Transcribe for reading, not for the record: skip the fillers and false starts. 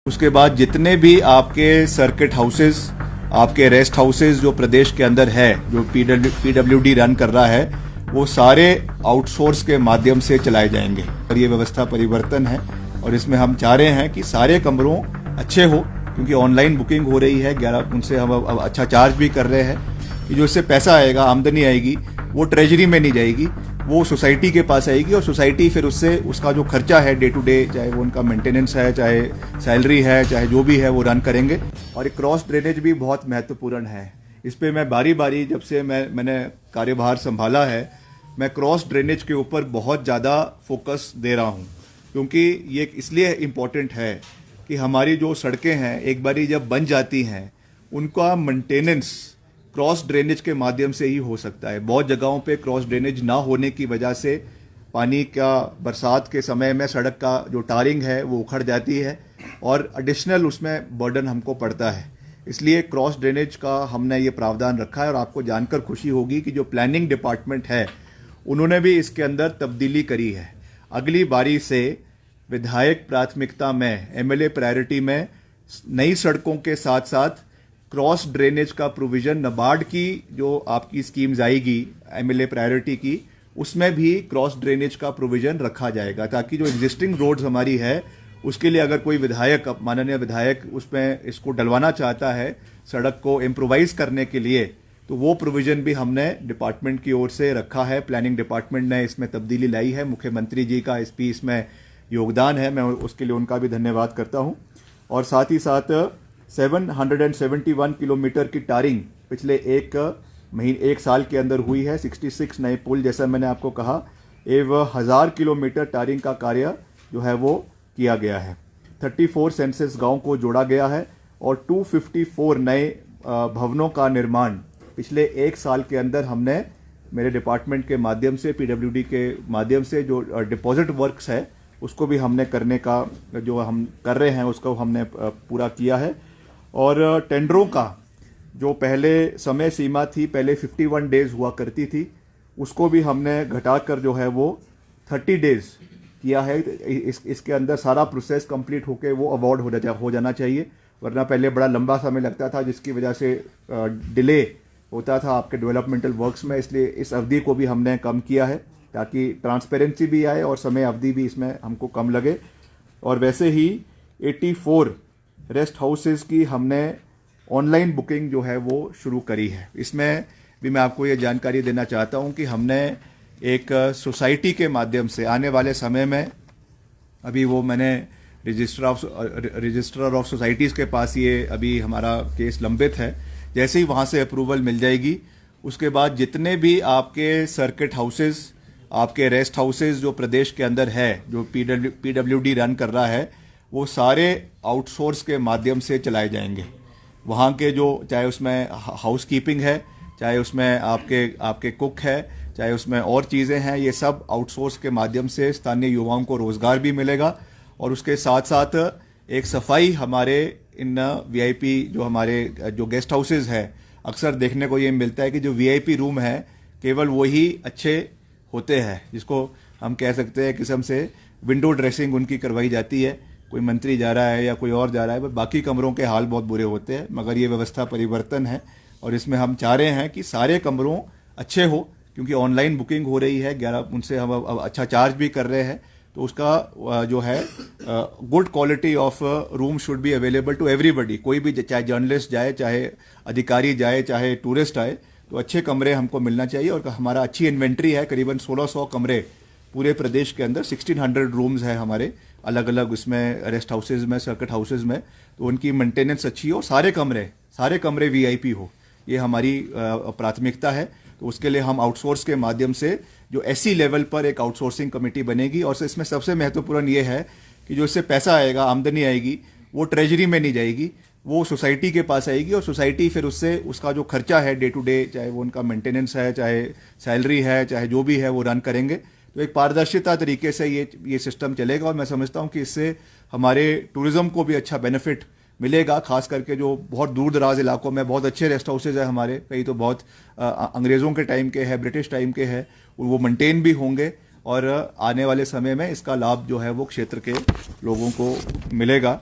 उसके बाद जितने भी आपके सर्किट हाउसेस, आपके रेस्ट हाउसेस जो प्रदेश के अंदर है, जो पीडब्ल्यूडी रन कर रहा है, वो सारे आउटसोर्स के माध्यम से चलाए जाएंगे। और ये व्यवस्था परिवर्तन है और इसमें हम चाह रहे हैं कि सारे कमरों अच्छे हो, क्योंकि ऑनलाइन बुकिंग हो रही है। 11 उनसे हम अब अच्छा चार्ज भी कर रहे हैं कि जो इससे पैसा आएगा, आमदनी आएगी, वो ट्रेजरी में नहीं जाएगी, वो सोसाइटी के पास आएगी और सोसाइटी फिर उससे उसका जो खर्चा है डे टू डे, चाहे वो उनका मेंटेनेंस है, चाहे सैलरी है, चाहे जो भी है, वो रन करेंगे। और क्रॉस ड्रेनेज भी बहुत महत्वपूर्ण है। इस पे मैं बारी बारी जब से मैंने कार्यभार संभाला है, मैं क्रॉस ड्रेनेज के ऊपर बहुत ज़्यादा फोकस दे रहा हूँ, क्योंकि ये इसलिए इम्पोर्टेंट है कि हमारी जो सड़कें हैं एक बारी जब बन जाती हैं, उनका मेंटेनेंस क्रॉस ड्रेनेज के माध्यम से ही हो सकता है। बहुत जगहों पे क्रॉस ड्रेनेज ना होने की वजह से पानी का बरसात के समय में सड़क का जो टारिंग है वो उखड़ जाती है और एडिशनल उसमें बर्डन हमको पड़ता है। इसलिए क्रॉस ड्रेनेज का हमने ये प्रावधान रखा है और आपको जानकर खुशी होगी कि जो प्लानिंग डिपार्टमेंट है उन्होंने भी इसके अंदर तब्दीली करी है। अगली बारी से विधायक प्राथमिकता में, एमएलए प्रायोरिटी में नई सड़कों के साथ साथ क्रॉस ड्रेनेज का प्रोविजन, नाबार्ड की जो आपकी स्कीम्स आएगी एमएलए प्रायोरिटी की, उसमें भी क्रॉस ड्रेनेज का प्रोविजन रखा जाएगा, ताकि जो एग्जिस्टिंग रोड्स हमारी है उसके लिए अगर कोई विधायक, माननीय विधायक, उसमें इसको डलवाना चाहता है सड़क को इम्प्रोवाइज करने के लिए, तो वो प्रोविजन भी हमने डिपार्टमेंट की ओर से रखा है। प्लानिंग डिपार्टमेंट ने इसमें तब्दीली लाई है। मुख्यमंत्री जी का इसमें योगदान है, मैं उसके लिए उनका भी धन्यवाद करता हूं। और साथ ही साथ 771 किलोमीटर की टारिंग पिछले एक साल के अंदर हुई है। 66 नए पुल, जैसा मैंने आपको कहा, 1000 किलोमीटर टारिंग का कार्य जो है वो किया गया है। 34 सेंसस गांव को जोड़ा गया है और 254 नए भवनों का निर्माण पिछले एक साल के अंदर हमने मेरे डिपार्टमेंट के माध्यम से, पीडब्ल्यूडी के माध्यम से, जो डिपॉजिट वर्क्स है उसको भी हमने करने का, जो हम कर रहे हैं उसको हमने पूरा किया है। और टेंडरों का जो पहले समय सीमा थी, पहले 51 डेज हुआ करती थी, उसको भी हमने घटाकर जो है वो 30 डेज किया है। इसके अंदर सारा प्रोसेस कंप्लीट होकर वो अवार्ड हो जाना चाहिए, वरना पहले बड़ा लंबा समय लगता था जिसकी वजह से डिले होता था आपके डेवलपमेंटल वर्क्स में। इसलिए इस अवधि को भी हमने कम किया है ताकि ट्रांसपेरेंसी भी आए और समय अवधि भी इसमें हमको कम लगे। और वैसे ही 84 रेस्ट हाउसेस की हमने ऑनलाइन बुकिंग जो है वो शुरू करी है। इसमें भी मैं आपको ये जानकारी देना चाहता हूँ कि हमने एक सोसाइटी के माध्यम से आने वाले समय में, अभी वो मैंने रजिस्ट्रार ऑफ सोसाइटीज़ के पास ये अभी हमारा केस लंबित है, जैसे ही वहाँ से अप्रूवल मिल जाएगी उसके बाद जितने भी आपके सर्किट हाउसेस, आपके रेस्ट हाउसेस जो प्रदेश के अंदर है, जो पीडब्ल्यूडी रन कर रहा है, वो सारे आउटसोर्स के माध्यम से चलाए जाएंगे। वहाँ के जो, चाहे उसमें हाउस कीपिंग है, चाहे उसमें आपके कुक है, चाहे उसमें और चीज़ें हैं, ये सब आउटसोर्स के माध्यम से स्थानीय युवाओं को रोज़गार भी मिलेगा। और उसके साथ साथ एक सफाई, हमारे इन वीआईपी जो हमारे जो गेस्ट हाउसेज है, अक्सर देखने को ये मिलता है कि जो वीआईपी रूम है केवल वही अच्छे होते हैं, जिसको हम कह सकते हैं किस्म से विंडो ड्रेसिंग उनकी करवाई जाती है। कोई मंत्री जा रहा है या कोई और जा रहा है, बाकी कमरों के हाल बहुत बुरे होते हैं। मगर ये व्यवस्था परिवर्तन है और इसमें हम चाह रहे हैं कि सारे कमरों अच्छे हो, क्योंकि ऑनलाइन बुकिंग हो रही है। 11 उनसे हम अब अच्छा चार्ज भी कर रहे हैं, तो उसका जो है good quality of room should be available to everybody. कोई भी, चाहे जर्नलिस्ट जाए, चाहे अधिकारी जाए, चाहे टूरिस्ट आए, तो अच्छे कमरे हमको मिलना चाहिए। और हमारा अच्छी इन्वेंट्री है, करीबन 1600 कमरे पूरे प्रदेश के अंदर, 1600 रूम्स हैं हमारे अलग अलग उसमें रेस्ट हाउसेज में, सर्किट हाउसेज में, तो उनकी मेंटेनेंस अच्छी हो, सारे कमरे वीआईपी हो, ये हमारी प्राथमिकता है। तो उसके लिए हम आउटसोर्स के माध्यम से जो एससी लेवल पर एक आउटसोर्सिंग कमेटी बनेगी। और इसमें सबसे महत्वपूर्ण ये है कि जो इससे पैसा आएगा, आमदनी आएगी, वो ट्रेजरी में नहीं जाएगी, वो सोसाइटी के पास आएगी और सोसाइटी फिर उससे उसका जो खर्चा है डे टू डे, चाहे वो उनका मेंटेनेंस है, चाहे सैलरी है, चाहे जो भी है, वो रन करेंगे। तो एक पारदर्शिता तरीके से ये सिस्टम चलेगा और मैं समझता हूँ कि इससे हमारे टूरिज्म को भी अच्छा बेनिफिट मिलेगा। खास करके जो बहुत दूर दराज इलाकों में बहुत अच्छे रेस्ट हाउसेज है हमारे, कई तो बहुत अंग्रेज़ों के टाइम के हैं, ब्रिटिश टाइम के हैं, वो मेंटेन भी होंगे और आने वाले समय में इसका लाभ जो है वो क्षेत्र के लोगों को मिलेगा।